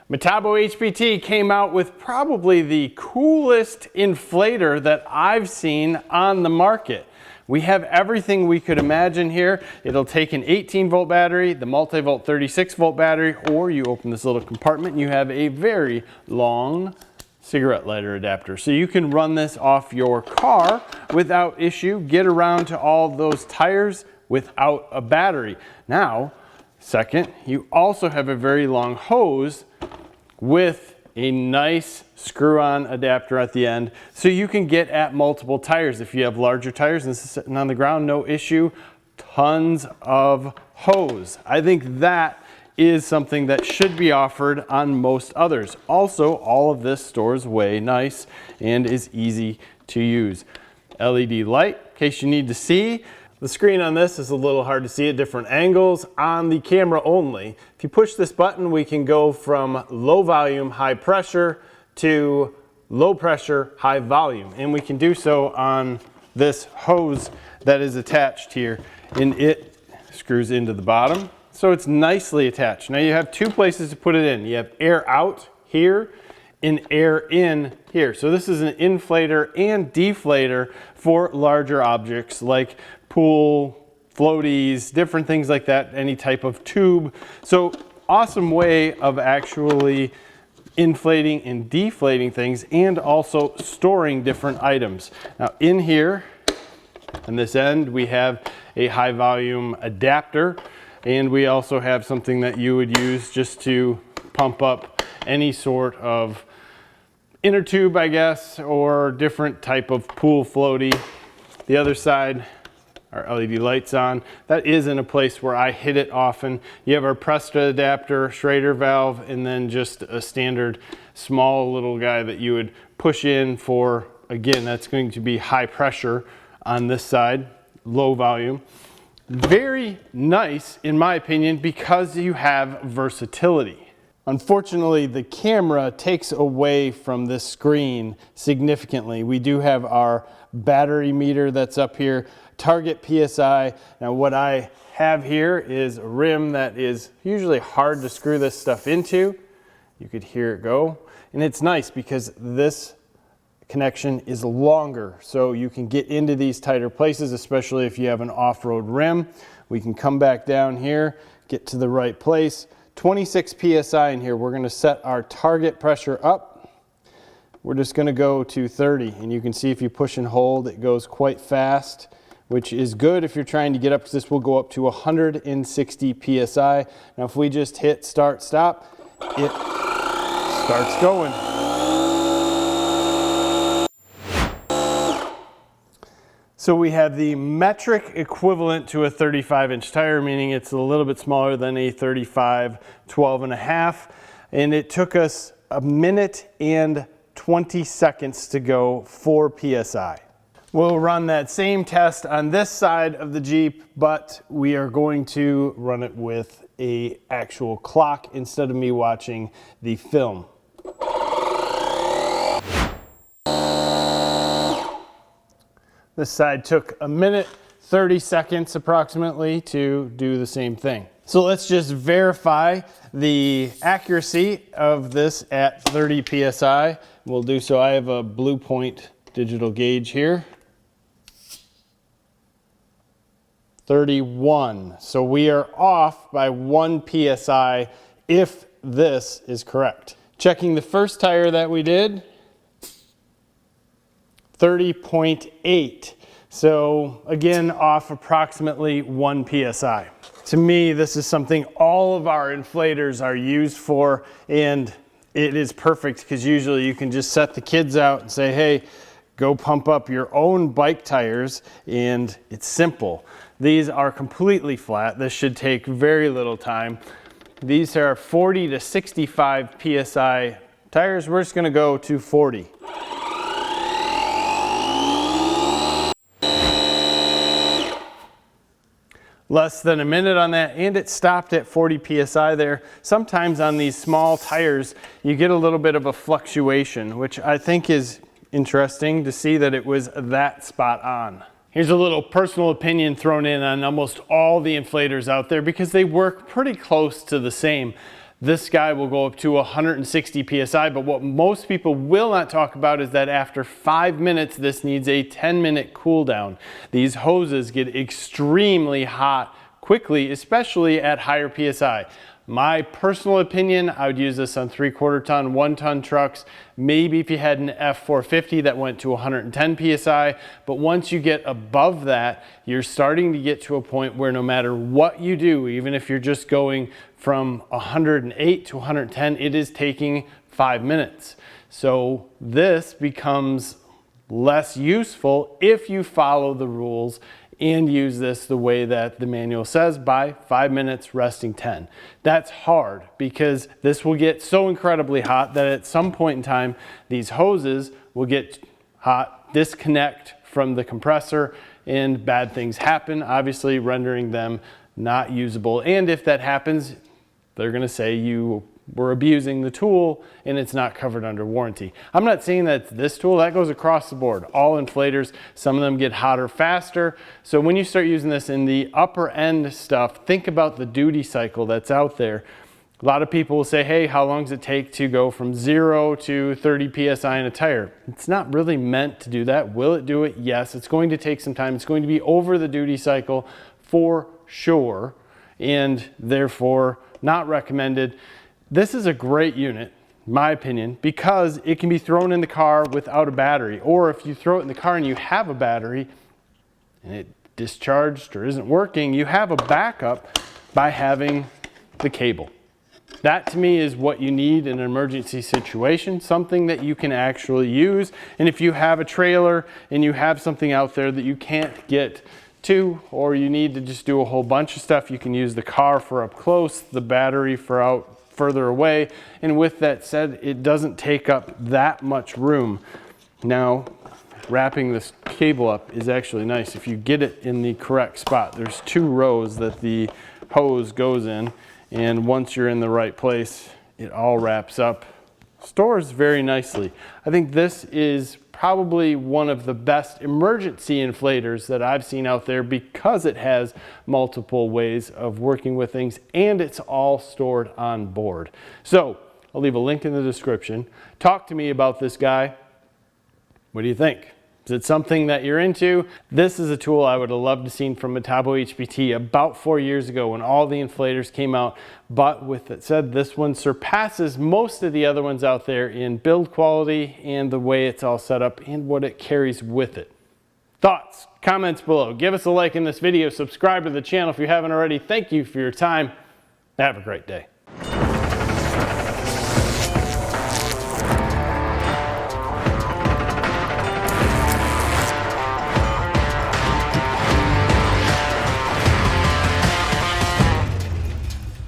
Metabo HPT came out with probably the coolest inflator that I've seen on the market. We have everything we could imagine here. It'll take an 18-volt battery, the MultiVolt 36-volt battery, or you open this little compartment and you have a very long cigarette lighter adapter. So you can run this off your car without issue, get around to all those tires without a battery. Now, second, you also have a very long hose with a nice screw-on adapter at the end, so you can get at multiple tires. If you have larger tires and this is sitting on the ground, no issue. Tons of hose. I think that is something that should be offered on most others. Also, all of this stores away nice and is easy to use. LED light, in case you need to see. The screen on this is a little hard to see at different angles on the camera only. If you push this button, we can go from low volume, high pressure to low pressure, high volume. And we can do so on this hose that is attached here, and it screws into the bottom. So it's nicely attached. Now you have two places to put it in. You have air out here and air in here. So this is an inflator and deflator for larger objects like pool, floaties, different things like that, any type of tube. So awesome way of actually inflating and deflating things and also storing different items. Now in here, on this end, we have a high volume adapter, and we also have something that you would use just to pump up any sort of inner tube, I guess, or different type of pool floaty. The other side, our LED lights on. That is in a place where I hit it often. You have our Presta adapter, Schrader valve, and then just a standard small little guy that you would push in for, again, that's going to be high pressure on this side, low volume. Very nice, in my opinion, because you have versatility. Unfortunately, the camera takes away from this screen significantly. We do have our battery meter that's up here, target PSI. Now what I have here is a rim that is usually hard to screw this stuff into. You could hear it go. And it's nice because this connection is longer, so you can get into these tighter places, especially if you have an off-road rim. We can come back down here, get to the right place. 26 PSI in here. We're going to set our target pressure up. We're just going to go to 30, and you can see if you push and hold, it goes quite fast, which is good if you're trying to get up, because this will go up to 160 PSI. Now if we just hit start, stop, it starts going. So we have the metric equivalent to a 35-inch tire, meaning it's a little bit smaller than a 35 12.5, and it took us a minute and 20 seconds to go 4 PSI. We'll run that same test on this side of the Jeep, but we are going to run it with an actual clock instead of me watching the film. This side took a minute, 30 seconds approximately to do the same thing. So let's just verify the accuracy of this at 30 PSI. We'll do so. I have a Blue Point digital gauge here. 31. So we are off by 1 PSI if this is correct. Checking the first tire that we did, 30.8. So again, off approximately 1 PSI. To me, this is something all of our inflators are used for, and it is perfect because usually you can just set the kids out and say, hey, go pump up your own bike tires, and it's simple. These are completely flat. This should take very little time. These are 40 to 65 PSI tires. We're just gonna go to 40. Less than a minute on that, and it stopped at 40 PSI there. Sometimes on these small tires, you get a little bit of a fluctuation, which I think is interesting to see that it was that spot on. Here's a little personal opinion thrown in on almost all the inflators out there because they work pretty close to the same. This guy will go up to 160 PSI, but what most people will not talk about is that after 5 minutes, this needs a 10-minute cool down. These hoses get extremely hot quickly, especially at higher PSI. My personal opinion, I would use this on 3/4 ton, 1 ton trucks. Maybe if you had an F450 that went to 110 PSI, but once you get above that, you're starting to get to a point where no matter what you do, even if you're just going from 108 to 110, it is taking 5 minutes. So this becomes less useful if you follow the rules and use this the way that the manual says, by 5 minutes, resting 10. That's hard because this will get so incredibly hot that at some point in time, these hoses will get hot, disconnect from the compressor, and bad things happen, obviously rendering them not usable. And if that happens, they're gonna say you were abusing the tool and it's not covered under warranty. I'm not saying that this tool, that goes across the board. All inflators, some of them get hotter faster. So when you start using this in the upper end stuff, think about the duty cycle that's out there. A lot of people will say, hey, how long does it take to go from 0 to 30 PSI in a tire? It's not really meant to do that. Will it do it? Yes, it's going to take some time. It's going to be over the duty cycle for sure, and therefore not recommended. This is a great unit, in my opinion, because it can be thrown in the car without a battery. Or if you throw it in the car and you have a battery and it discharged or isn't working, you have a backup by having the cable. That to me is what you need in an emergency situation, something that you can actually use. And if you have a trailer and you have something out there that you can't get to, or you need to just do a whole bunch of stuff, you can use the car for up close, the battery for out further away. And with that said, it doesn't take up that much room. Now, wrapping this cable up is actually nice if you get it in the correct spot. There's 2 rows that the hose goes in, and once you're in the right place, it all wraps up, stores very nicely. I think this is probably one of the best emergency inflators that I've seen out there because it has multiple ways of working with things and it's all stored on board. So I'll leave a link in the description. Talk to me about this guy. What do you think? Is it something that you're into? This is a tool I would have loved to seen from Metabo HPT about 4 years ago when all the inflators came out. But with that said, this one surpasses most of the other ones out there in build quality and the way it's all set up and what it carries with it. Thoughts, comments below. Give us a like in this video. Subscribe to the channel if you haven't already. Thank you for your time. Have a great day.